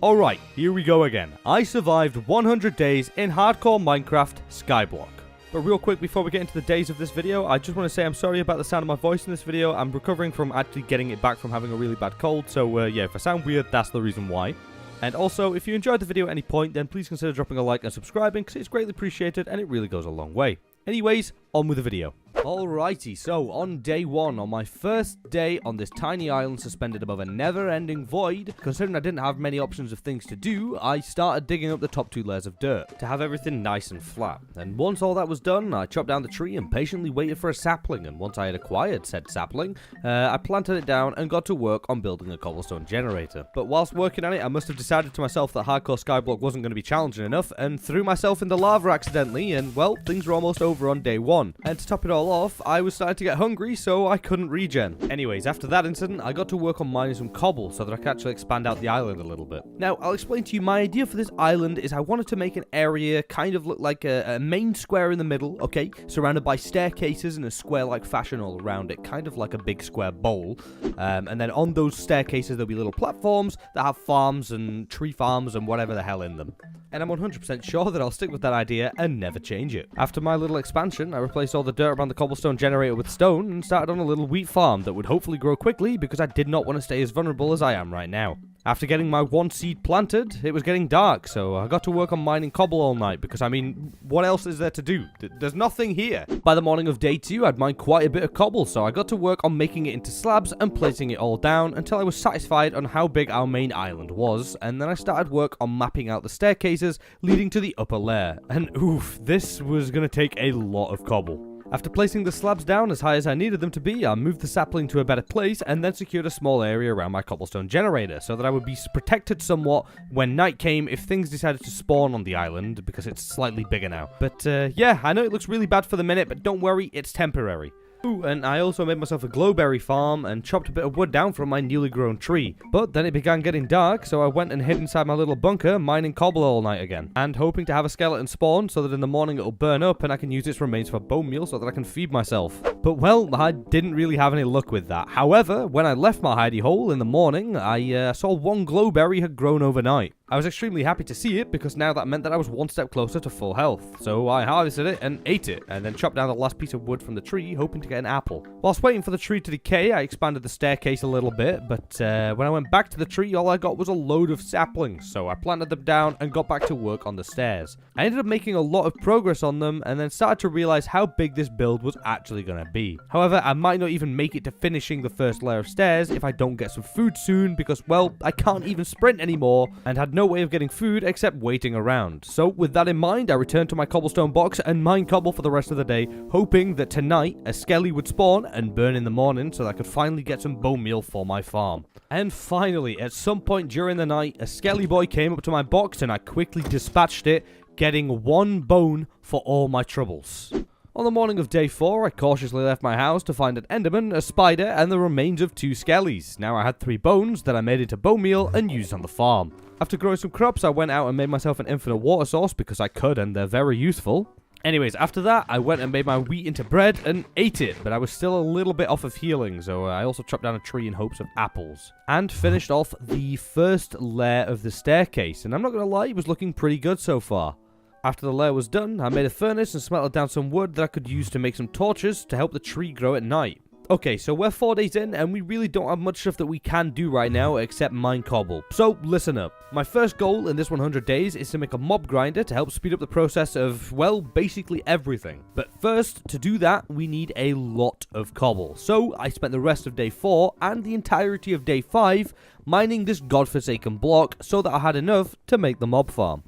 Alright, here we go again. I survived 100 days in hardcore Minecraft Skyblock. But real quick, before we get into the days of this video, I just want to say I'm sorry about the sound of my voice in this video. I'm recovering from actually getting it back from having a really bad cold, so yeah, if I sound weird, that's the reason why. And also, if you enjoyed the video at any point, then please consider dropping a like and subscribing, because it's greatly appreciated and it really goes a long way. Anyways, on with the video. Alrighty, so on day 1, on my first day on this tiny island suspended above a never-ending void, considering I didn't have many options of things to do, I started digging up the top 2 layers of dirt to have everything nice and flat. And once all that was done, I chopped down the tree and patiently waited for a sapling, and once I had acquired said sapling, I planted it down and got to work on building a cobblestone generator. But whilst working on it, I must have decided to myself that hardcore skyblock wasn't going to be challenging enough, and threw myself in the lava accidentally, and well, things were almost over on day 1. And to top it all off, I was starting to get hungry, so I couldn't regen. Anyways, after that incident, I got to work on mining some cobble so that I could actually expand out the island a little bit. Now, I'll explain to you, my idea for this island is I wanted to make an area kind of look like a main square in the middle, okay, surrounded by staircases in a square-like fashion all around it, kind of like a big square bowl. And then on those staircases, there'll be little platforms that have farms and tree farms and whatever the hell in them. And I'm 100% sure that I'll stick with that idea and never change it. After my little expansion, I replaced all the dirt around the cobblestone generator with stone and started on a little wheat farm that would hopefully grow quickly because I did not want to stay as vulnerable as I am right now. After getting my 1 seed planted, it was getting dark, so I got to work on mining cobble all night because, I mean, what else is there to do? There's nothing here. By the morning of day 2, I'd mined quite a bit of cobble, so I got to work on making it into slabs and placing it all down until I was satisfied on how big our main island was, and then I started work on mapping out the staircases leading to the upper layer. And oof, this was going to take a lot of cobble. After placing the slabs down as high as I needed them to be, I moved the sapling to a better place and then secured a small area around my cobblestone generator so that I would be protected somewhat when night came if things decided to spawn on the island because it's slightly bigger now. But yeah, I know it looks really bad for the minute, but don't worry, it's temporary. Ooh, and I also made myself a glowberry farm and chopped a bit of wood down from my newly grown tree. But then it began getting dark, so I went and hid inside my little bunker, mining cobble all night again. And hoping to have a skeleton spawn so that in the morning it'll burn up and I can use its remains for bone meal so that I can feed myself. But well, I didn't really have any luck with that. However, when I left my hidey hole in the morning, I saw 1 glowberry had grown overnight. I was extremely happy to see it because now that meant that I was 1 step closer to full health. So I harvested it and ate it, and then chopped down the last piece of wood from the tree, hoping to get an apple. Whilst waiting for the tree to decay, I expanded the staircase a little bit, but when I went back to the tree, all I got was a load of saplings, so I planted them down and got back to work on the stairs. I ended up making a lot of progress on them, and then started to realize how big this build was actually going to be. However, I might not even make it to finishing the first layer of stairs if I don't get some food soon, because, well, I can't even sprint anymore, and had no way of getting food except waiting around. So with that in mind, I returned to my cobblestone box and mined cobble for the rest of the day, hoping that tonight a skelly would spawn and burn in the morning so that I could finally get some bone meal for my farm. And finally, at some point during the night, a skelly boy came up to my box and I quickly dispatched it, getting 1 bone for all my troubles. On the morning of day 4, I cautiously left my house to find an enderman, a spider, and the remains of 2 skellies. Now I had 3 bones that I made into bone meal and used on the farm. After growing some crops, I went out and made myself an infinite water source because I could and they're very useful. Anyways, after that, I went and made my wheat into bread and ate it, but I was still a little bit off of healing, so I also chopped down a tree in hopes of apples. And finished off the first layer of the staircase, and I'm not going to lie, it was looking pretty good so far. After the layer was done, I made a furnace and smelted down some wood that I could use to make some torches to help the tree grow at night. Okay, so we're 4 days in, and we really don't have much stuff that we can do right now except mine cobble. So, listen up. My first goal in this 100 days is to make a mob grinder to help speed up the process of, well, basically everything. But first, to do that, we need a lot of cobble. So, I spent the rest of day 4 and the entirety of day 5 mining this godforsaken block so that I had enough to make the mob farm.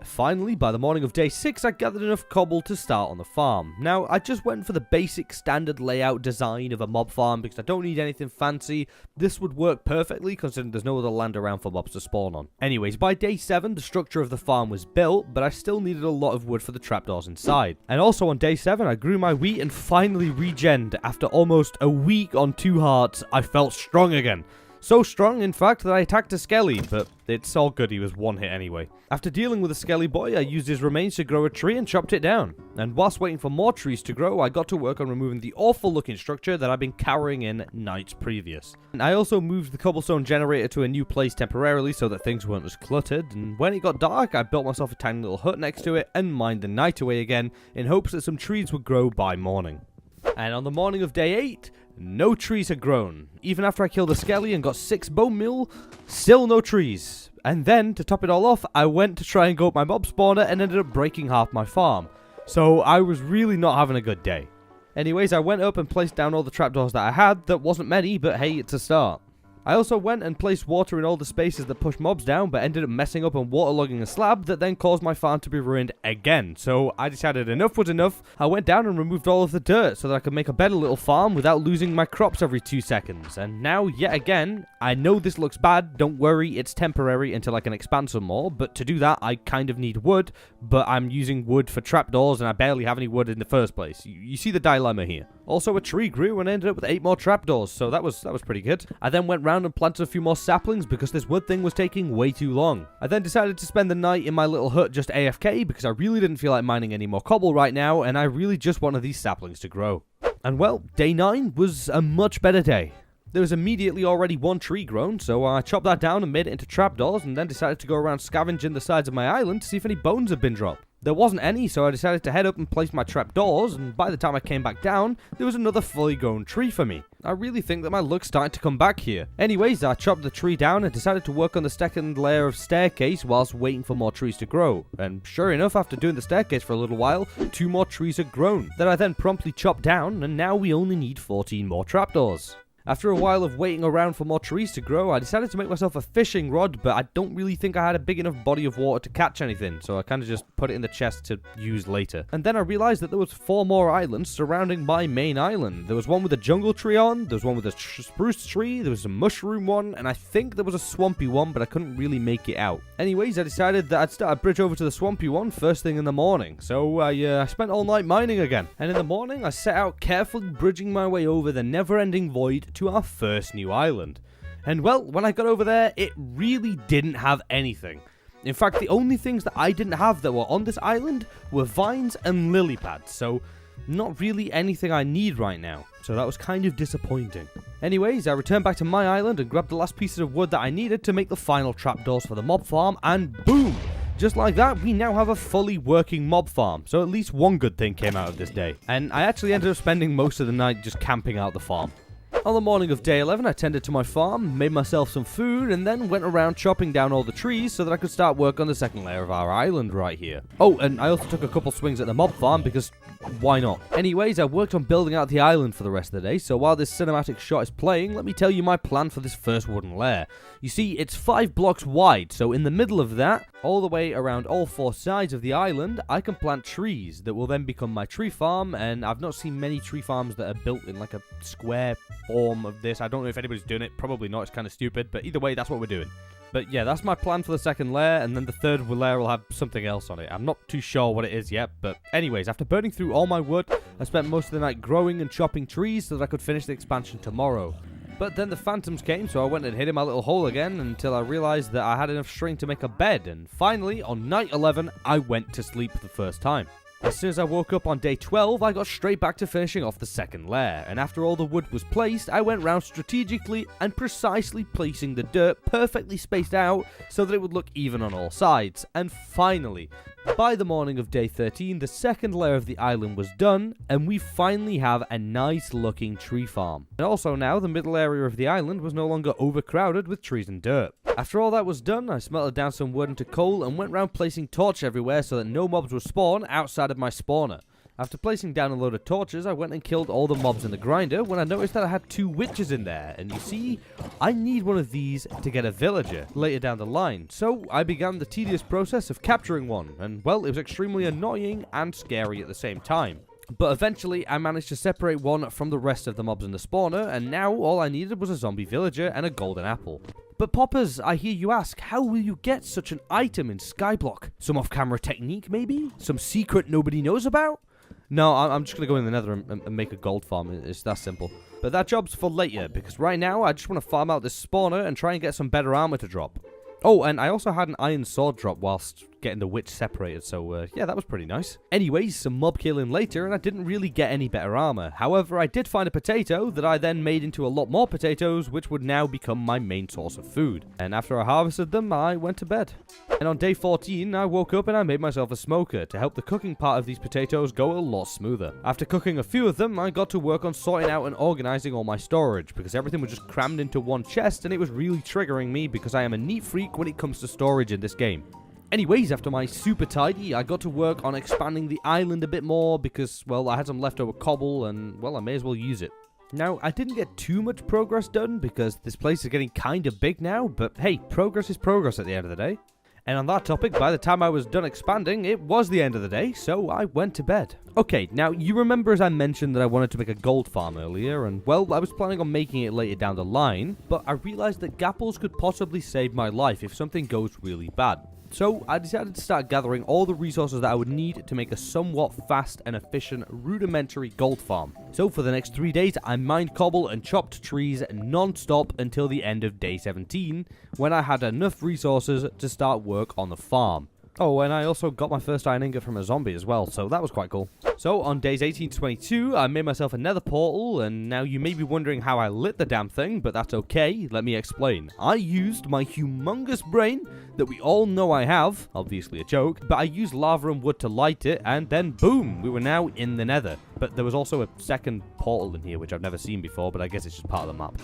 Finally, by the morning of day 6, I gathered enough cobble to start on the farm. Now, I just went for the basic standard layout design of a mob farm because I don't need anything fancy. This would work perfectly considering there's no other land around for mobs to spawn on. Anyways, by day 7, the structure of the farm was built, but I still needed a lot of wood for the trapdoors inside. And also on day 7, I grew my wheat and finally regened. After almost a week on 2 hearts, I felt strong again. So strong, in fact, that I attacked a skelly, but it's all good, he was one hit anyway. After dealing with the skelly boy, I used his remains to grow a tree and chopped it down. And whilst waiting for more trees to grow, I got to work on removing the awful looking structure that I'd been cowering in nights previous. And I also moved the cobblestone generator to a new place temporarily so that things weren't as cluttered, and when it got dark, I built myself a tiny little hut next to it and mined the night away again in hopes that some trees would grow by morning. And on the morning of day 8, no trees had grown. Even after I killed the skelly and got 6 bone meal, still no trees. And then, to top it all off, I went to try and go up my mob spawner and ended up breaking half my farm. So I was really not having a good day. Anyways, I went up and placed down all the trapdoors that I had. That wasn't many, but hey, it's a start. I also went and placed water in all the spaces that push mobs dodown, but ended up messing up and waterlogging a slab that then caused my farm to be ruined again. So I decided enough was enough. I went down and removed all of the dirt so that I could make a better little farm without losing my crops every 2 seconds. And now, yet again, I know this looks bad, don't worry, it's temporary until I can expand some more, but to do that I kind of need wood, but I'm using wood for trapdoors and I barely have any wood in the first place. You see the dilemma here. Also, a tree grew and I ended up with 8 more trapdoors, so that was pretty good. I then went round and planted a few more saplings because this wood thing was taking way too long. I then decided to spend the night in my little hut just AFK because I really didn't feel like mining any more cobble right now, and I really just wanted these saplings to grow. And well, day 9 was a much better day. There was immediately already 1 tree grown, so I chopped that down and made it into trapdoors, and then decided to go around scavenging the sides of my island to see if any bones had been dropped. There wasn't any, so I decided to head up and place my trapdoors, and by the time I came back down, there was another fully grown tree for me. I really think that my luck's starting to come back here. Anyways, I chopped the tree down and decided to work on the second layer of staircase whilst waiting for more trees to grow. And sure enough, after doing the staircase for a little while, 2 more trees had grown, that I then promptly chopped down, and now we only need 14 more trapdoors. After a while of waiting around for more trees to grow, I decided to make myself a fishing rod, but I don't really think I had a big enough body of water to catch anything, so I kind of just put it in the chest to use later. And then I realized that there was 4 more islands surrounding my main island. There was one with a jungle tree on, there was one with a spruce tree, there was a mushroom one, and I think there was a swampy one, but I couldn't really make it out. Anyways, I decided that I'd start a bridge over to the swampy one first thing in the morning, so I spent all night mining again. And in the morning, I set out carefully bridging my way over the never-ending void to our first new island. And well, when I got over there, it really didn't have anything. In fact, the only things that I didn't have that were on this island were vines and lily pads, so not really anything I need right now. So that was kind of disappointing. Anyways, I returned back to my island and grabbed the last pieces of wood that I needed to make the final trapdoors for the mob farm, and boom! Just like that, we now have a fully working mob farm, so at least one good thing came out of this day. And I actually ended up spending most of the night just camping out the farm. On the morning of day 11, I tended to my farm, made myself some food, and then went around chopping down all the trees so that I could start work on the second layer of our island right here. Oh, and I also took a couple swings at the mob farm because why not? Anyways, I worked on building out the island for the rest of the day, so while this cinematic shot is playing, let me tell you my plan for this first wooden lair. You see, it's 5 blocks wide, so in the middle of that, all the way around all 4 sides of the island, I can plant trees that will then become my tree farm, and I've not seen many tree farms that are built in like a square form of this. I don't know if anybody's doing it, probably not, it's kind of stupid, but either way, that's what we're doing. But yeah, that's my plan for the second layer, and then the third layer will have something else on it. I'm not too sure what it is yet, but anyways, after burning through all my wood, I spent most of the night growing and chopping trees so that I could finish the expansion tomorrow. But then the phantoms came, so I went and hid in my little hole again until I realized that I had enough string to make a bed, and finally, on night 11, I went to sleep for the first time. As soon as I woke up on day 12, I got straight back to finishing off the second layer, and after all the wood was placed, I went round strategically and precisely placing the dirt perfectly spaced out so that it would look even on all sides. And finally, by the morning of day 13, the second layer of the island was done, and we finally have a nice looking tree farm. And also now, the middle area of the island was no longer overcrowded with trees and dirt. After all that was done, I smelted down some wood into coal and went round placing torches everywhere so that no mobs would spawn outside of my spawner. After placing down a load of torches, I went and killed all the mobs in the grinder when I noticed that I had 2 witches in there, and you see, I need one of these to get a villager later down the line, so I began the tedious process of capturing one, and well, it was extremely annoying and scary at the same time. But eventually, I managed to separate one from the rest of the mobs in the spawner, and now all I needed was a zombie villager and a golden apple. But Poppers, I hear you ask, how will you get such an item in Skyblock? Some off-camera technique, maybe? Some secret nobody knows about? No, I'm just going to go in the nether and make a gold farm. It's that simple. But that job's for later, because right now I just want to farm out this spawner and try and get some better armor to drop. Oh, and I also had an iron sword drop whilst getting the witch separated, so yeah, that was pretty nice. Anyways, some mob killing later, and I didn't really get any better armor. However, I did find a potato that I then made into a lot more potatoes, which would now become my main source of food. And after I harvested them, I went to bed. And on day 14, I woke up and I made myself a smoker to help the cooking part of these potatoes go a lot smoother. After cooking a few of them, I got to work on sorting out and organizing all my storage, because everything was just crammed into one chest, and it was really triggering me because I am a neat freak when it comes to storage in this game. Anyways, after my super tidy, I got to work on expanding the island a bit more because, well, I had some leftover cobble and, well, I may as well use it. Now, I didn't get too much progress done because this place is getting kind of big now, but hey, progress is progress at the end of the day. And on that topic, by the time I was done expanding, it was the end of the day, so I went to bed. Okay, now you remember as I mentioned that I wanted to make a gold farm earlier, and well, I was planning on making it later down the line, but I realized that gapples could possibly save my life if something goes really bad. So I decided to start gathering all the resources that I would need to make a somewhat fast and efficient rudimentary gold farm. So for the next 3 days, I mined cobble and chopped trees non-stop until the end of day 17, when I had enough resources to start work on the farm. Oh, and I also got my first iron ingot from a zombie as well, so that was quite cool. So, on days 18 to 22, I made myself a nether portal, and now you may be wondering how I lit the damn thing, but that's okay, let me explain. I used my humongous brain that we all know I have, obviously a joke, but I used lava and wood to light it, and then boom, we were now in the nether. But there was also a second portal in here, which I've never seen before, but I guess it's just part of the map.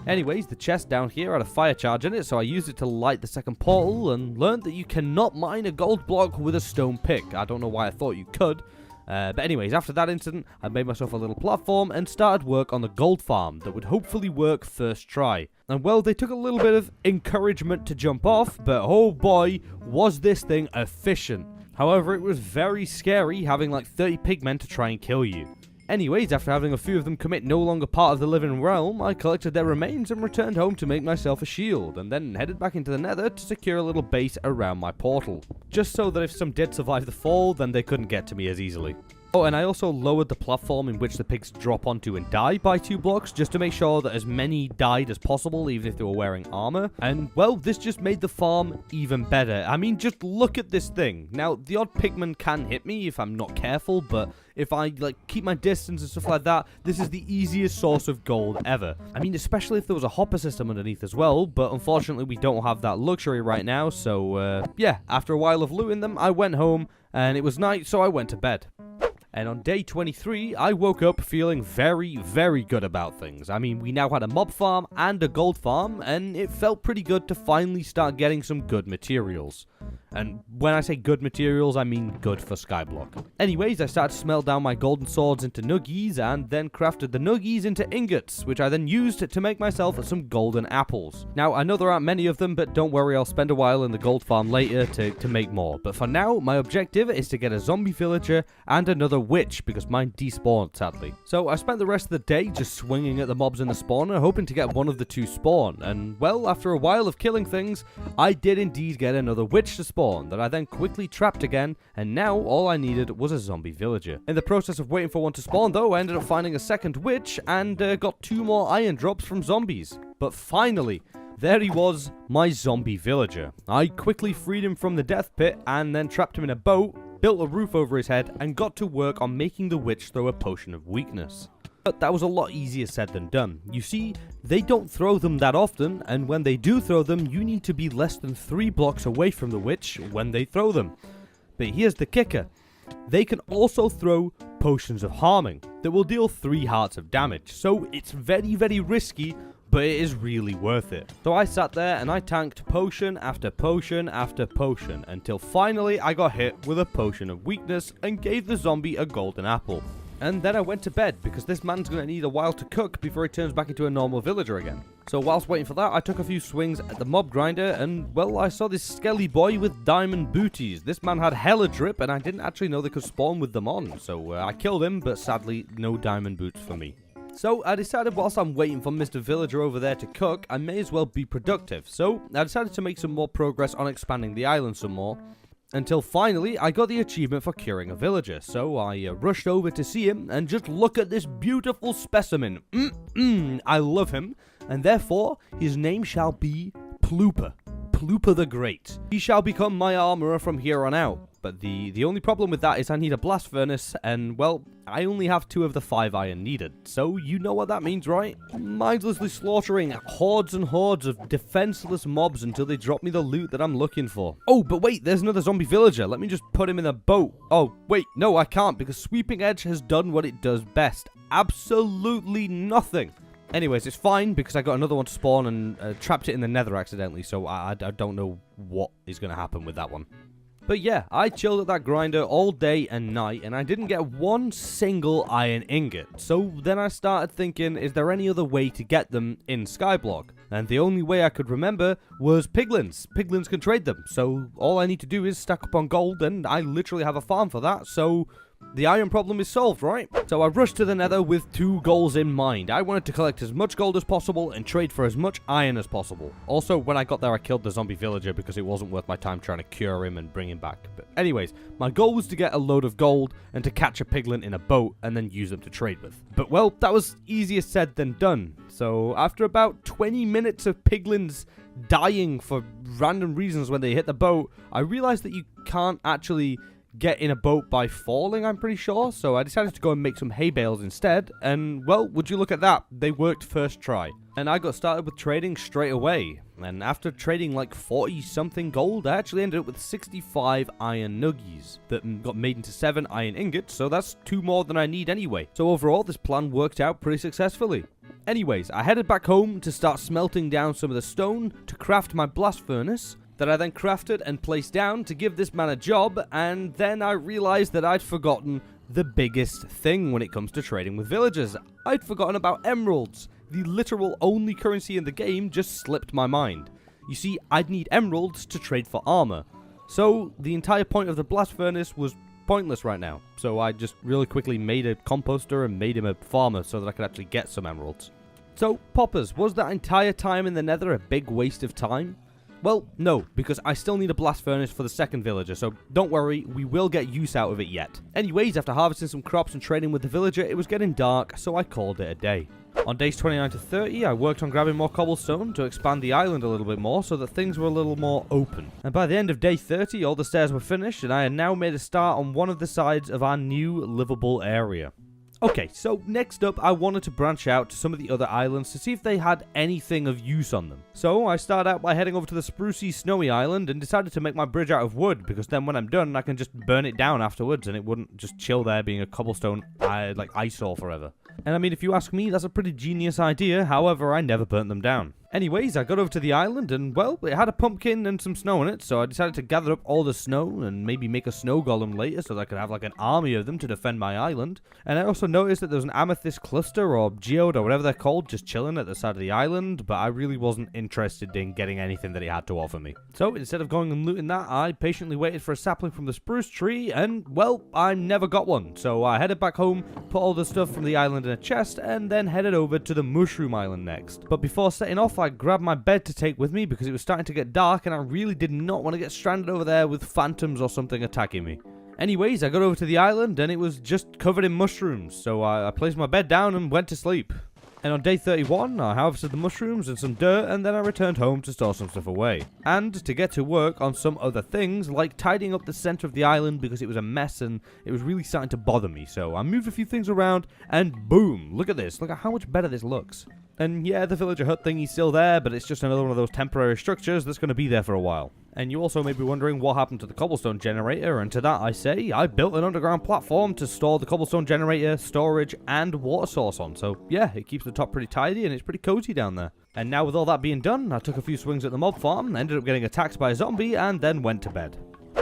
Anyways, the chest down here had a fire charge in it, so I used it to light the second portal and learned that you cannot mine a gold block with a stone pick. I don't know why I thought you could. But anyways, after that incident, I made myself a little platform and started work on the gold farm that would hopefully work first try. And well, they took a little bit of encouragement to jump off, but oh boy, was this thing efficient. However, it was very scary having like 30 pigmen to try and kill you. Anyways, after having a few of them commit no longer part of the living realm, I collected their remains and returned home to make myself a shield, and then headed back into the nether to secure a little base around my portal. Just so that if some did survive the fall, then they couldn't get to me as easily. Oh, and I also lowered the platform in which the pigs drop onto and die by 2 blocks, just to make sure that as many died as possible, even if they were wearing armor. And, well, this just made the farm even better. I mean, just look at this thing. Now, the odd pigman can hit me if I'm not careful, but if I, like, keep my distance and stuff like that, this is the easiest source of gold ever. I mean, especially if there was a hopper system underneath as well, but unfortunately we don't have that luxury right now, so, yeah, after a while of looting them, I went home, and it was night, so I went to bed. And on day 23, I woke up feeling very, very good about things. I mean, we now had a mob farm and a gold farm, and it felt pretty good to finally start getting some good materials. And when I say good materials, I mean good for Skyblock. Anyways, I started to smelt down my golden swords into nuggies, and then crafted the nuggies into ingots, which I then used to make myself some golden apples. Now, I know there aren't many of them, but don't worry, I'll spend a while in the gold farm later to make more. But for now, my objective is to get a zombie villager and another witch, because mine despawned, sadly. So I spent the rest of the day just swinging at the mobs in the spawner, hoping to get one of the 2 spawn. And, well, after a while of killing things, I did indeed get another witch to spawn, that I then quickly trapped again, and now all I needed was a zombie villager. In the process of waiting for one to spawn though, I ended up finding a second witch, and got 2 more iron drops from zombies. But finally, there he was, my zombie villager. I quickly freed him from the death pit, and then trapped him in a boat, built a roof over his head, and got to work on making the witch throw a potion of weakness. But that was a lot easier said than done. You see, they don't throw them that often, and when they do throw them, you need to be less than 3 blocks away from the witch when they throw them. But here's the kicker. They can also throw potions of harming that will deal 3 hearts of damage, so it's very, very risky, but it is really worth it. So I sat there and I tanked potion after potion after potion, until finally I got hit with a potion of weakness and gave the zombie a golden apple. And then I went to bed, because this man's going to need a while to cook before he turns back into a normal villager again. So whilst waiting for that, I took a few swings at the mob grinder, and well, I saw this skelly boy with diamond booties. This man had hella drip, and I didn't actually know they could spawn with them on. So I killed him, but sadly, no diamond boots for me. So I decided whilst I'm waiting for Mr. Villager over there to cook, I may as well be productive. So I decided to make some more progress on expanding the island some more. Until finally, I got the achievement for curing a villager, so I rushed over to see him, and just look at this beautiful specimen. I love him, and therefore, his name shall be Plooper. Plooper the Great. He shall become my armorer from here on out. But the only problem with that is I need a blast furnace, and, well, I only have 2 of the 5 iron needed. So, you know what that means, right? Mindlessly slaughtering hordes and hordes of defenseless mobs until they drop me the loot that I'm looking for. Oh, but wait, there's another zombie villager. Let me just put him in a boat. Oh, wait, no, I can't, because Sweeping Edge has done what it does best. Absolutely nothing. Anyways, it's fine, because I got another one to spawn and trapped it in the nether accidentally, so I don't know what is going to happen with that one. But yeah, I chilled at that grinder all day and night, and I didn't get one single iron ingot. So then I started thinking, is there any other way to get them in Skyblock? And the only way I could remember was piglins. Piglins can trade them, so all I need to do is stack up on gold, and I literally have a farm for that, so the iron problem is solved, right? So I rushed to the nether with 2 goals in mind. I wanted to collect as much gold as possible and trade for as much iron as possible. Also, when I got there, I killed the zombie villager because it wasn't worth my time trying to cure him and bring him back. But anyways, my goal was to get a load of gold and to catch a piglin in a boat and then use them to trade with. But well, that was easier said than done. So after about 20 minutes of piglins dying for random reasons when they hit the boat, I realized that you can't actually get in a boat by falling, I'm pretty sure, so I decided to go and make some hay bales instead, and, well, would you look at that, they worked first try. And I got started with trading straight away, and after trading like 40-something gold, I actually ended up with 65 iron nuggies that got made into 7 iron ingots, so that's 2 more than I need anyway. So overall, this plan worked out pretty successfully. Anyways, I headed back home to start smelting down some of the stone to craft my blast furnace, that I then crafted and placed down to give this man a job, and then I realized that I'd forgotten the biggest thing when it comes to trading with villagers. I'd forgotten about emeralds. The literal only currency in the game just slipped my mind. You see, I'd need emeralds to trade for armor. So, the entire point of the blast furnace was pointless right now. So I just really quickly made a composter and made him a farmer so that I could actually get some emeralds. So, Poppers, was that entire time in the nether a big waste of time? Well, no, because I still need a blast furnace for the second villager, so don't worry, we will get use out of it yet. Anyways, after harvesting some crops and trading with the villager, it was getting dark, so I called it a day. On days 29 to 30, I worked on grabbing more cobblestone to expand the island a little bit more so that things were a little more open. And by the end of day 30, all the stairs were finished, and I had now made a start on one of the sides of our new livable area. Okay, so next up, I wanted to branch out to some of the other islands to see if they had anything of use on them. So I started out by heading over to the sprucey snowy island and decided to make my bridge out of wood, because then when I'm done, I can just burn it down afterwards and it wouldn't just chill there being a cobblestone eyesore forever. And I mean, if you ask me, that's a pretty genius idea, however, I never burnt them down. Anyways, I got over to the island and, well, it had a pumpkin and some snow in it, so I decided to gather up all the snow and maybe make a snow golem later so that I could have like an army of them to defend my island. And I also noticed that there was an amethyst cluster or geode or whatever they're called just chilling at the side of the island, but I really wasn't interested in getting anything that it had to offer me. So instead of going and looting that, I patiently waited for a sapling from the spruce tree and, well, I never got one. So I headed back home, put all the stuff from the island in a chest, and then headed over to the mushroom island next. But before setting off, I grabbed my bed to take with me because it was starting to get dark and I really did not want to get stranded over there with phantoms or something attacking me. Anyways, I got over to the island and it was just covered in mushrooms, so I placed my bed down and went to sleep. And on day 31, I harvested the mushrooms and some dirt, and then I returned home to store some stuff away. And to get to work on some other things, like tidying up the center of the island because it was a mess and it was really starting to bother me. So I moved a few things around, and boom, look at this. Look at how much better this looks. And yeah, the villager hut thingy's still there, but it's just another one of those temporary structures that's going to be there for a while. And you also may be wondering what happened to the cobblestone generator, and to that I say, I built an underground platform to store the cobblestone generator, storage, and water source on. So yeah, it keeps the top pretty tidy and it's pretty cozy down there. And now with all that being done, I took a few swings at the mob farm, ended up getting attacked by a zombie, and then went to bed.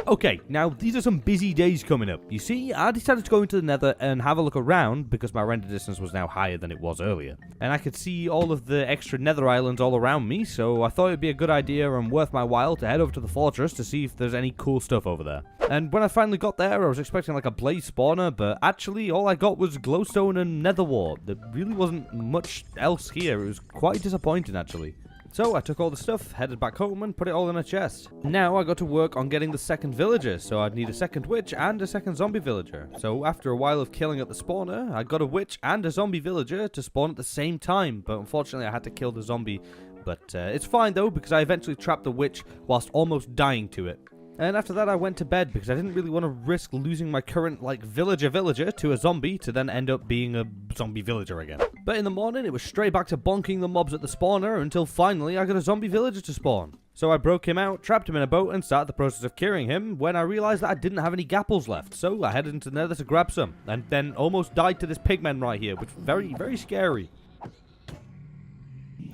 Okay, now these are some busy days coming up. You see, I decided to go into the nether and have a look around because my render distance was now higher than it was earlier. And I could see all of the extra nether islands all around me, so I thought it'd be a good idea and worth my while to head over to the fortress to see if there's any cool stuff over there. And when I finally got there, I was expecting like a blaze spawner, but actually all I got was glowstone and nether wart. There really wasn't much else here. It was quite disappointing actually. So I took all the stuff, headed back home, and put it all in a chest. Now I got to work on getting the second villager, so I'd need a second witch and a second zombie villager. So after a while of killing at the spawner, I got a witch and a zombie villager to spawn at the same time, but unfortunately I had to kill the zombie. But it's fine though, because I eventually trapped the witch whilst almost dying to it. And after that I went to bed because I didn't really want to risk losing my current, villager to a zombie to then end up being a zombie villager again. But in the morning it was straight back to bonking the mobs at the spawner until finally I got a zombie villager to spawn. So I broke him out, trapped him in a boat and started the process of curing him when I realised that I didn't have any gapples left. So I headed into the nether to grab some and then almost died to this pigman right here, which was very, very scary.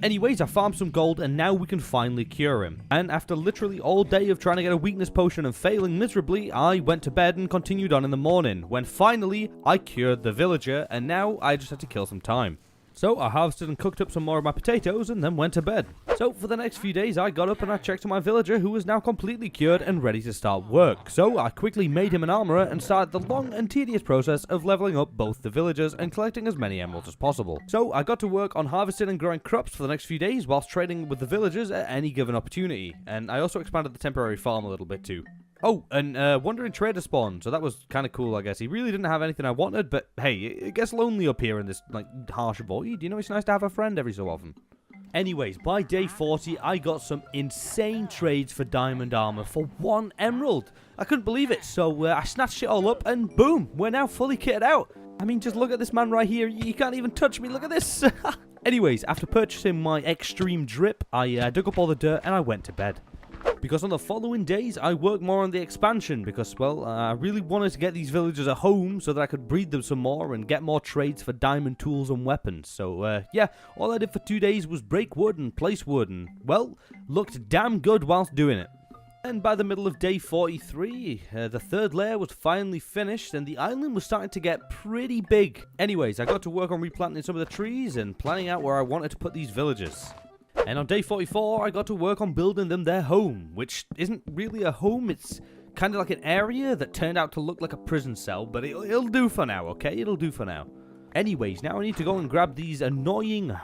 Anyways, I farmed some gold and now we can finally cure him. And after literally all day of trying to get a weakness potion and failing miserably, I went to bed and continued on in the morning, when finally I cured the villager and now I just had to kill some time. So I harvested and cooked up some more of my potatoes and then went to bed. So for the next few days I got up and I checked on my villager, who was now completely cured and ready to start work. So I quickly made him an armorer and started the long and tedious process of leveling up both the villagers and collecting as many emeralds as possible. So I got to work on harvesting and growing crops for the next few days whilst trading with the villagers at any given opportunity. And I also expanded the temporary farm a little bit too. Oh, and Wandering Trader spawned, so that was kind of cool, I guess. He really didn't have anything I wanted, but hey, it gets lonely up here in this, harsh void. You know, it's nice to have a friend every so often. Anyways, by day 40, I got some insane trades for diamond armor for 1 emerald. I couldn't believe it, so I snatched it all up, and boom, we're now fully kitted out. I mean, just look at this man right here. You can't even touch me. Look at this. Anyways, after purchasing my extreme drip, I dug up all the dirt, and I went to bed. Because on the following days, I worked more on the expansion because, well, I really wanted to get these villagers a home so that I could breed them some more and get more trades for diamond tools and weapons. So, yeah, all I did for 2 days was break wood and place wood and, well, looked damn good whilst doing it. And by the middle of day 43, the third layer was finally finished and the island was starting to get pretty big. Anyways, I got to work on replanting some of the trees and planning out where I wanted to put these villagers. And on day 44, I got to work on building them their home, which isn't really a home, it's kind of like an area that turned out to look like a prison cell, but it'll do for now, okay? It'll do for now. Anyways, now I need to go and grab these annoying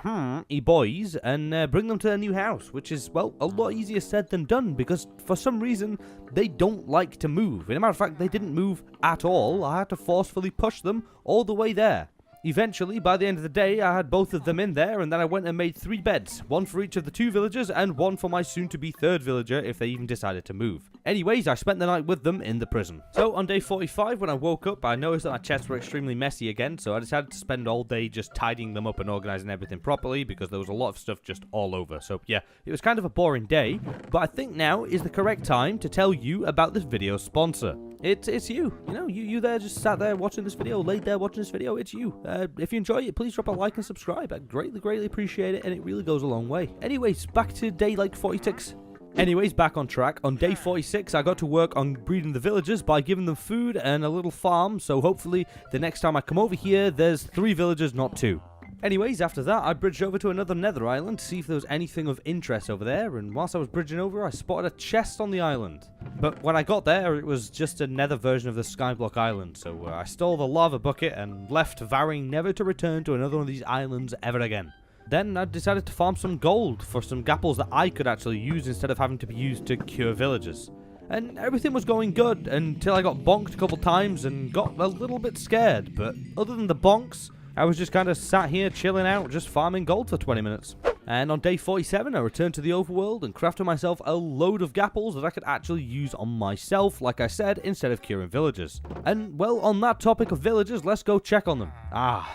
boys and bring them to their new house, which is, well, a lot easier said than done, because for some reason, they don't like to move. As a matter of fact, they didn't move at all. I had to forcefully push them all the way there. Eventually, by the end of the day, I had both of them in there, and then I went and made 3 beds. 1 for each of the 2 villagers, and 1 for my soon-to-be 3rd villager if they even decided to move. Anyways, I spent the night with them in the prison. So, on day 45, when I woke up, I noticed that my chests were extremely messy again, so I decided to spend all day just tidying them up and organising everything properly, because there was a lot of stuff just all over. So, yeah, it was kind of a boring day, but I think now is the correct time to tell you about this video's sponsor. It's you. You know, you there just sat there watching this video, laid there watching this video, it's you. If you enjoy it, please drop a like and subscribe. I greatly appreciate it, and it really goes a long way. Anyways, back to day 46. Anyways, back on track. On day 46, I got to work on breeding the villagers by giving them food and a little farm, so hopefully the next time I come over here, there's 3 villagers, not 2. Anyways, after that, I bridged over to another nether island to see if there was anything of interest over there, and whilst I was bridging over, I spotted a chest on the island. But when I got there, it was just a nether version of the Skyblock Island, so I stole the lava bucket and left, vowing never to return to another one of these islands ever again. Then I decided to farm some gold for some gapples that I could actually use instead of having to be used to cure villagers. And everything was going good until I got bonked a couple times and got a little bit scared, but other than the bonks, I was just kind of sat here chilling out, just farming gold for 20 minutes. And on day 47, I returned to the overworld and crafted myself a load of gapples that I could actually use on myself, like I said, instead of curing villagers. And, well, on that topic of villagers, let's go check on them.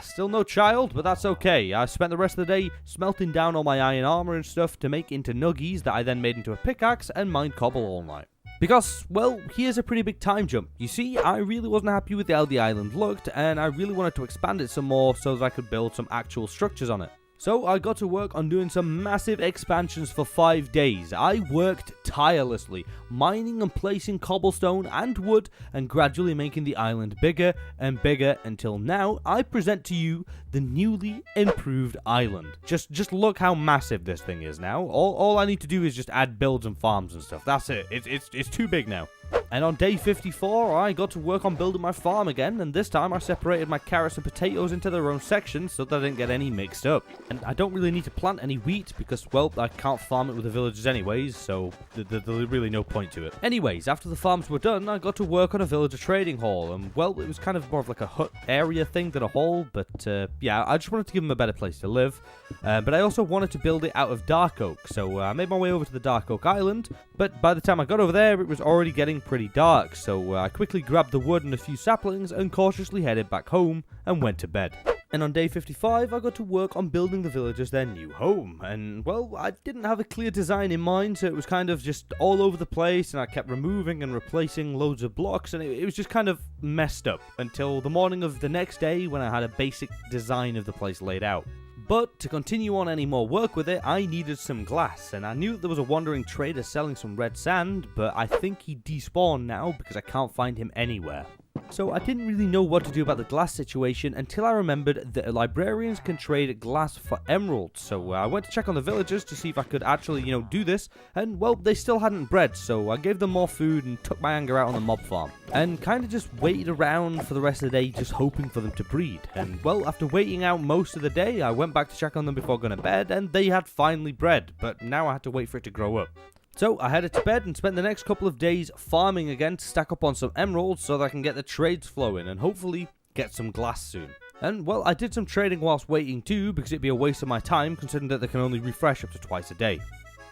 Still no child, but that's okay. I spent the rest of the day smelting down all my iron armor and stuff to make into nuggies that I then made into a pickaxe and mined cobble all night. Because, well, here's a pretty big time jump. You see, I really wasn't happy with how the island looked, and I really wanted to expand it some more so that I could build some actual structures on it. So I got to work on doing some massive expansions for 5 days. I worked tirelessly, mining and placing cobblestone and wood, and gradually making the island bigger and bigger until now I present to you the newly improved island. Just look how massive this thing is now. All I need to do is just add builds and farms and stuff. That's it. It's too big now. And on day 54, I got to work on building my farm again, and this time I separated my carrots and potatoes into their own sections so that I didn't get any mixed up. And I don't really need to plant any wheat because, well, I can't farm it with the villagers anyways, so there's really no point to it. Anyways, after the farms were done, I got to work on a villager trading hall, and, well, it was kind of more of like a hut area thing than a hall, but, yeah, I just wanted to give them a better place to live. But I also wanted to build it out of dark oak, so I made my way over to the dark oak island, but by the time I got over there, it was already getting pretty dark, so I quickly grabbed the wood and a few saplings and cautiously headed back home and went to bed. And on day 55, I got to work on building the villagers their new home. And, well, I didn't have a clear design in mind, so it was kind of just all over the place, and I kept removing and replacing loads of blocks, and it was just kind of messed up until the morning of the next day when I had a basic design of the place laid out. But to continue on any more work with it, I needed some glass, and I knew that there was a wandering trader selling some red sand, but I think he despawned now because I can't find him anywhere. So I didn't really know what to do about the glass situation until I remembered that librarians can trade glass for emeralds. So I went to check on the villagers to see if I could actually, do this. And, well, they still hadn't bred, so I gave them more food and took my anger out on the mob farm. And kind of just waited around for the rest of the day just hoping for them to breed. And, well, after waiting out most of the day, I went back to check on them before going to bed, and they had finally bred. But now I had to wait for it to grow up. So I headed to bed and spent the next couple of days farming again to stack up on some emeralds so that I can get the trades flowing and hopefully get some glass soon. And, well, I did some trading whilst waiting too because it'd be a waste of my time considering that they can only refresh up to twice a day.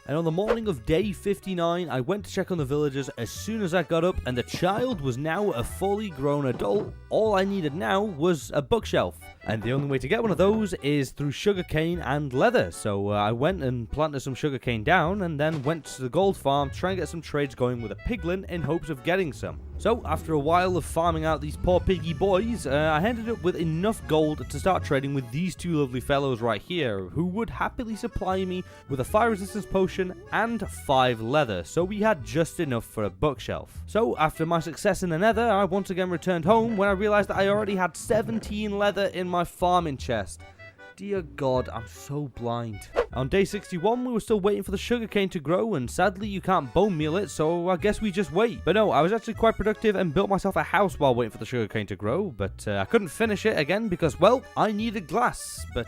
And on the morning of day 59, I went to check on the villagers as soon as I got up, and the child was now a fully grown adult. All I needed now was a bookshelf, and the only way to get one of those is through sugarcane and leather. So I went and planted some sugarcane down, and then went to the gold farm to try and get some trades going with a piglin in hopes of getting some. So after a while of farming out these poor piggy boys, I ended up with enough gold to start trading with these two lovely fellows right here, who would happily supply me with a fire resistance potion and 5 leather, so we had just enough for a bookshelf. So after my success in the nether, I once again returned home when I realized that I already had 17 leather in my farming chest. Dear God, I'm so blind. On day 61, we were still waiting for the sugarcane to grow, and sadly you can't bone meal it, so I guess we just wait. But no, I was actually quite productive and built myself a house while waiting for the sugarcane to grow, but I couldn't finish it again because, well, I needed glass. But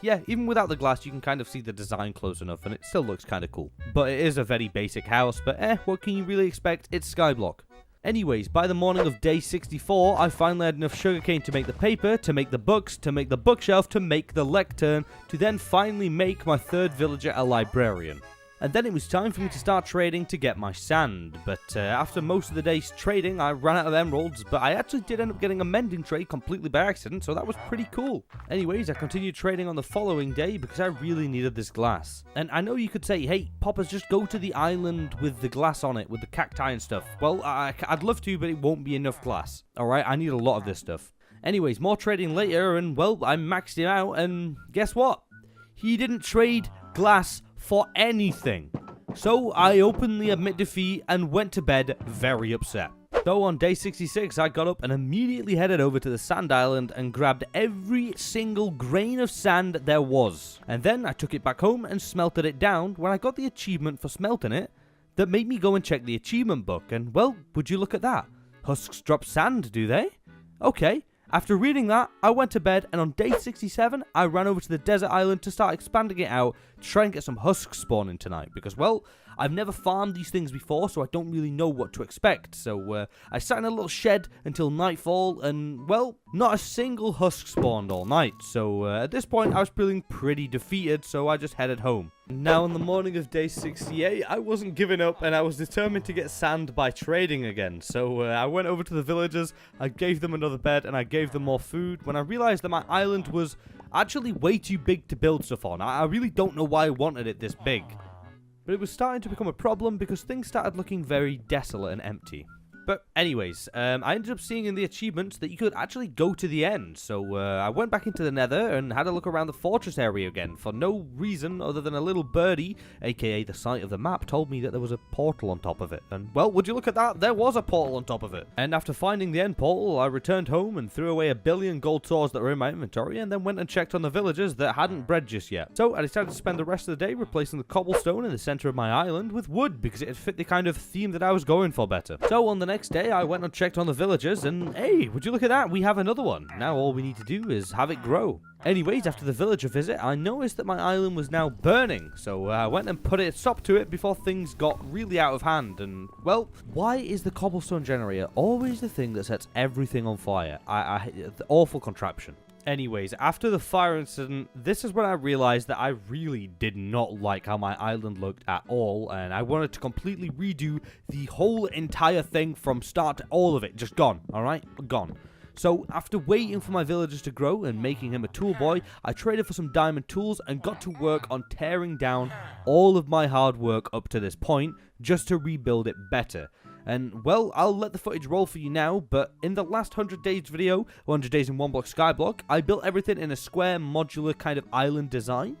yeah, even without the glass, you can kind of see the design close enough, and it still looks kind of cool. But it is a very basic house, but what can you really expect? It's Skyblock. Anyways, by the morning of day 64, I finally had enough sugarcane to make the paper, to make the books, to make the bookshelf, to make the lectern, to then finally make my third villager a librarian. And then it was time for me to start trading to get my sand, but after most of the day's trading, I ran out of emeralds, but I actually did end up getting a mending trade completely by accident, so that was pretty cool. Anyways, I continued trading on the following day because I really needed this glass. And I know you could say, hey, Poppers, just go to the island with the glass on it, with the cacti and stuff. Well, I'd love to, but it won't be enough glass. Alright, I need a lot of this stuff. Anyways, more trading later, and, well, I maxed him out, and guess what? He didn't trade glass for anything. So I openly admit defeat and went to bed very upset. So on day 66, I got up and immediately headed over to the sand island and grabbed every single grain of sand there was. And then I took it back home and smelted it down when I got the achievement for smelting it that made me go and check the achievement book. And, well, would you look at that? Husks drop sand, do they? Okay. After reading that, I went to bed, and on day 67, I ran over to the desert island to start expanding it out to try and get some husks spawning tonight, because, well, I've never farmed these things before, so I don't really know what to expect. So I sat in a little shed until nightfall, and, well, not a single husk spawned all night. So at this point, I was feeling pretty defeated, so I just headed home. Now, on the morning of day 68, I wasn't giving up, and I was determined to get sand by trading again. So I went over to the villagers, I gave them another bed, and I gave them more food, when I realized that my island was actually way too big to build stuff on. I really don't know why I wanted it this big. But it was starting to become a problem because things started looking very desolate and empty. But anyways, I ended up seeing in the achievements that you could actually go to the end. So I went back into the nether and had a look around the fortress area again for no reason other than a little birdie, aka the site of the map, told me that there was a portal on top of it. And well, would you look at that? There was a portal on top of it. And after finding the end portal, I returned home and threw away 1 billion gold swords that were in my inventory and then went and checked on the villagers that hadn't bred just yet. So I decided to spend the rest of the day replacing the cobblestone in the center of my island with wood because it fit the kind of theme that I was going for better. So on the next day, I went and checked on the villagers, and hey, would you look at that? We have another one. Now all we need to do is have it grow. Anyways, after the villager visit, I noticed that my island was now burning, so I went and put a stop to it before things got really out of hand. And well, why is the cobblestone generator always the thing that sets everything on fire? The awful contraption. Anyways, after the fire incident, this is when I realized that I really did not like how my island looked at all, and I wanted to completely redo the whole entire thing from start to all of it. Just gone, alright? Gone. So, after waiting for my villagers to grow and making him a tool boy, I traded for some diamond tools and got to work on tearing down all of my hard work up to this point, just to rebuild it better. And, well, I'll let the footage roll for you now, but in the last 100 days video, 100 days in 1 block skyblock, I built everything in a square modular kind of island design.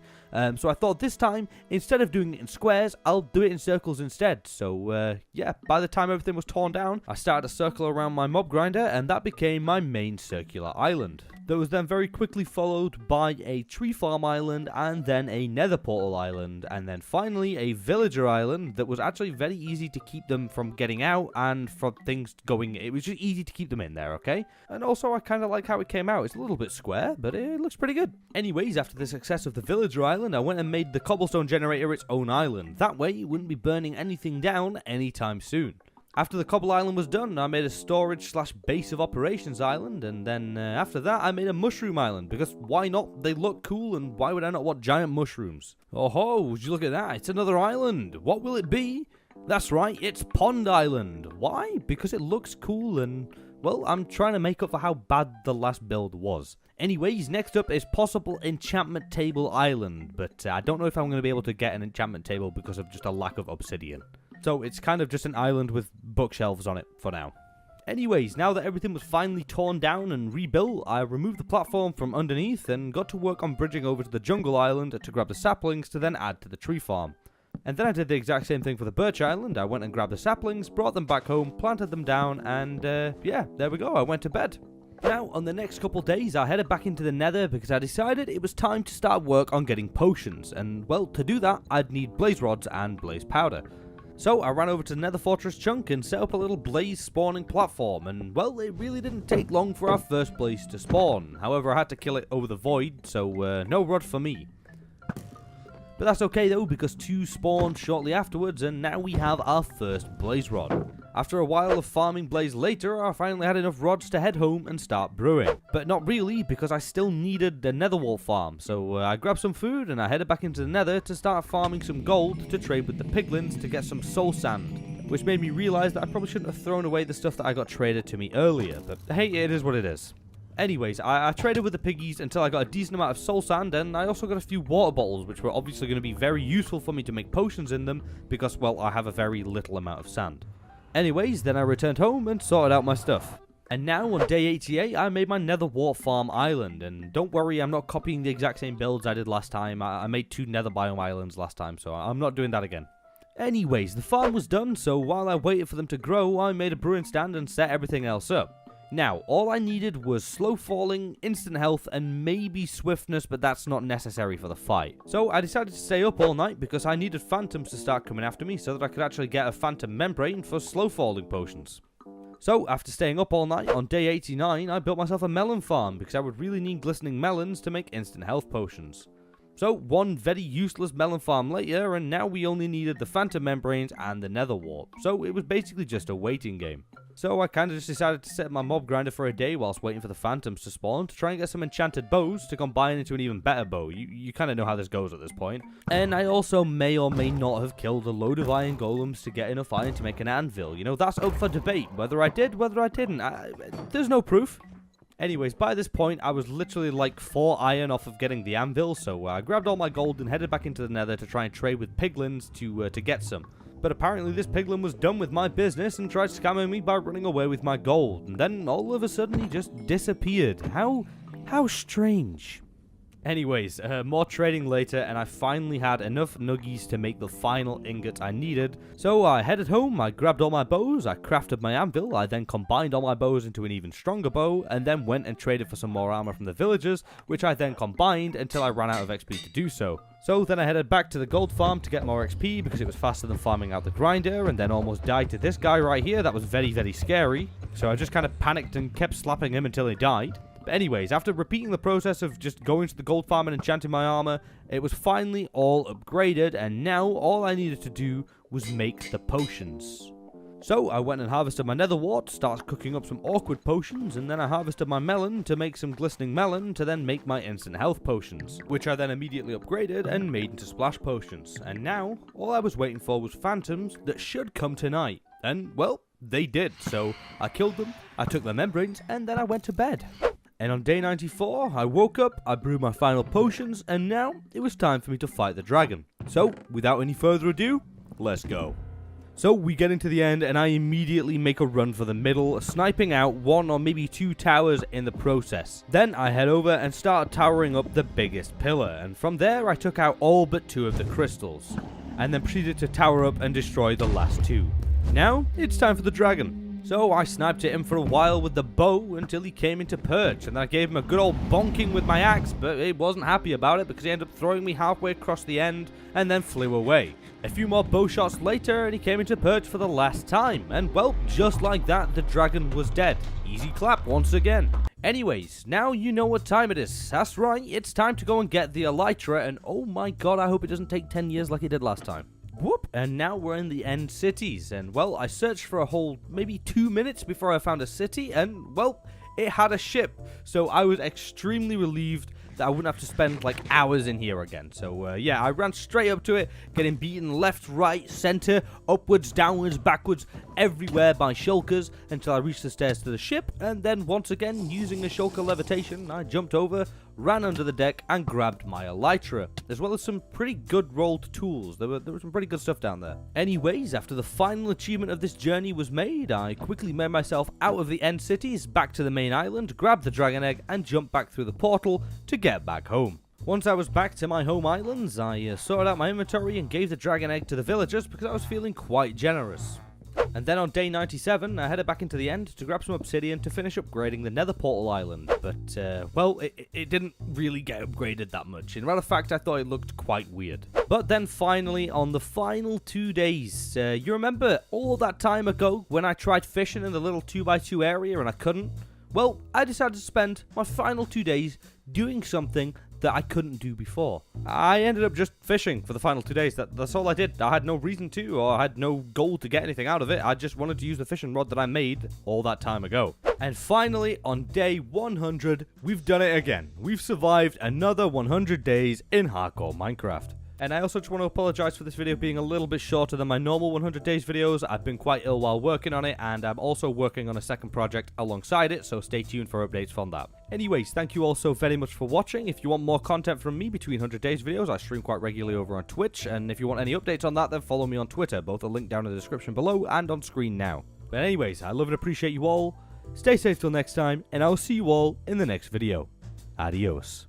So I thought this time, instead of doing it in squares, I'll do it in circles instead. So, yeah, by the time everything was torn down, I started a circle around my mob grinder, and that became my main circular island. That was then very quickly followed by a tree farm island, and then a nether portal island, and then finally a villager island that was actually very easy to keep them from getting out and from things going. It was just easy to keep them in there, okay? And also I kind of like how it came out. It's a little bit square, but it looks pretty good. Anyways, after the success of the villager island, I went and made the cobblestone generator its own island. That way it wouldn't be burning anything down anytime soon. After the cobble island was done, I made a storage / base of operations island, and then after that I made a mushroom island, because why not? They look cool, and why would I not want giant mushrooms? Oh ho, would you look at that? It's another island. What will it be? That's right, it's Pond Island. Why? Because it looks cool, and well, I'm trying to make up for how bad the last build was. Anyways, next up is possible enchantment table island, but I don't know if I'm going to be able to get an enchantment table because of just a lack of obsidian. So it's kind of just an island with bookshelves on it for now. Anyways, now that everything was finally torn down and rebuilt, I removed the platform from underneath and got to work on bridging over to the jungle island to grab the saplings to then add to the tree farm. And then I did the exact same thing for the birch island. I went and grabbed the saplings, brought them back home, planted them down, and yeah, there we go, I went to bed. Now, on the next couple days, I headed back into the nether because I decided it was time to start work on getting potions, and well, to do that, I'd need blaze rods and blaze powder. So I ran over to the nether fortress chunk and set up a little blaze spawning platform, and well, it really didn't take long for our first blaze to spawn. However, I had to kill it over the void, so no rod for me. But that's okay though, because 2 spawned shortly afterwards, and now we have our first blaze rod. After a while of farming blaze later, I finally had enough rods to head home and start brewing. But not really, because I still needed the nether wall farm, so I grabbed some food and I headed back into the nether to start farming some gold to trade with the piglins to get some soul sand. Which made me realize that I probably shouldn't have thrown away the stuff that I got traded to me earlier, but hey, it is what it is. Anyways, I traded with the piggies until I got a decent amount of soul sand, and I also got a few water bottles, which were obviously going to be very useful for me to make potions in them, because, well, I have a very little amount of sand. Anyways, then I returned home and sorted out my stuff. And now, on day 88, I made my nether wart farm island, and don't worry, I'm not copying the exact same builds I did last time. I made 2 nether biome islands last time, so I'm not doing that again. Anyways, the farm was done, so while I waited for them to grow, I made a brewing stand and set everything else up. Now, all I needed was slow falling, instant health, and maybe swiftness, but that's not necessary for the fight. So I decided to stay up all night because I needed phantoms to start coming after me so that I could actually get a phantom membrane for slow falling potions. So, after staying up all night, on day 89, I built myself a melon farm because I would really need glistening melons to make instant health potions. So, 1 very useless melon farm later, and now we only needed the phantom membranes and the nether wart. So, it was basically just a waiting game. So I kind of just decided to set my mob grinder for a day whilst waiting for the phantoms to spawn to try and get some enchanted bows to combine into an even better bow. You kind of know how this goes at this point. And I also may or may not have killed a load of iron golems to get enough iron to make an anvil. You know, that's up for debate. Whether I did, whether I didn't. There's no proof. Anyways, by this point, I was literally like 4 iron off of getting the anvil, so I grabbed all my gold and headed back into the nether to try and trade with piglins to get some. But apparently this piglin was done with my business and tried scamming me by running away with my gold. And then all of a sudden he just disappeared. How strange. Anyways, more trading later, and I finally had enough nuggies to make the final ingot I needed. So I headed home, I grabbed all my bows, I crafted my anvil, I then combined all my bows into an even stronger bow, and then went and traded for some more armor from the villagers, which I then combined until I ran out of XP to do so. So then I headed back to the gold farm to get more XP because it was faster than farming out the grinder, and then almost died to this guy right here. That was very, very scary. So I just kind of panicked and kept slapping him until he died. But anyways, after repeating the process of just going to the gold farm and enchanting my armor, it was finally all upgraded, and now all I needed to do was make the potions. So I went and harvested my nether wart, started cooking up some awkward potions, and then I harvested my melon to make some glistening melon to then make my instant health potions, which I then immediately upgraded and made into splash potions. And now, all I was waiting for was phantoms that should come tonight. And, well, they did. So I killed them, I took their membranes, and then I went to bed. And on day 94, I woke up, I brewed my final potions, and now it was time for me to fight the dragon. So, without any further ado, let's go. So we get into the end, and I immediately make a run for the middle, sniping out 1 or maybe 2 towers in the process. Then I head over and start towering up the biggest pillar, and from there I took out all but 2 of the crystals, and then proceeded to tower up and destroy the last 2. Now, it's time for the dragon. So I sniped at him for a while with the bow until he came into perch, and then I gave him a good old bonking with my axe, but he wasn't happy about it because he ended up throwing me halfway across the end and then flew away. A few more bow shots later and he came into perch for the last time, and well, just like that, the dragon was dead. Easy clap once again. Anyways, now you know what time it is. That's right, it's time to go and get the elytra, and oh my god, I hope it doesn't take 10 years like it did last time. Whoop, and now we're in the end cities, and well, I searched for a whole maybe 2 minutes before I found a city, and well, it had a ship, so I was extremely relieved that I wouldn't have to spend like hours in here again. So yeah, I ran straight up to it, getting beaten left, right, center, upwards, downwards, backwards, everywhere by shulkers until I reached the stairs to the ship, and then once again, using a shulker levitation, I jumped over, ran under the deck, and grabbed my elytra, as well as some pretty good rolled tools. There was some pretty good stuff down there. Anyways, after the final achievement of this journey was made, I quickly made myself out of the end cities, back to the main island, grabbed the dragon egg, and jumped back through the portal to get back home. Once I was back to my home islands, I sorted out my inventory and gave the dragon egg to the villagers because I was feeling quite generous. And then on day 97, I headed back into the end to grab some obsidian to finish upgrading the nether portal island. But, well, it didn't really get upgraded that much. In matter of fact, I thought it looked quite weird. But then finally, on the final 2 days, you remember all that time ago when I tried fishing in the little 2x2 area and I couldn't? Well, I decided to spend my final 2 days doing something that I couldn't do before. I ended up just fishing for the final 2 days. That's all I did. I had no reason to, or I had no goal to get anything out of it. I just wanted to use the fishing rod that I made all that time ago. And finally, on day 100, we've done it again. We've survived another 100 days in hardcore Minecraft. And I also just want to apologize for this video being a little bit shorter than my normal 100 days videos. I've been quite ill while working on it, and I'm also working on a second project alongside it, so stay tuned for updates from that. Anyways, thank you all so very much for watching. If you want more content from me between 100 days videos, I stream quite regularly over on Twitch, and if you want any updates on that, then follow me on Twitter. Both are linked down in the description below and on screen now. But anyways, I love and appreciate you all. Stay safe till next time, and I'll see you all in the next video. Adios.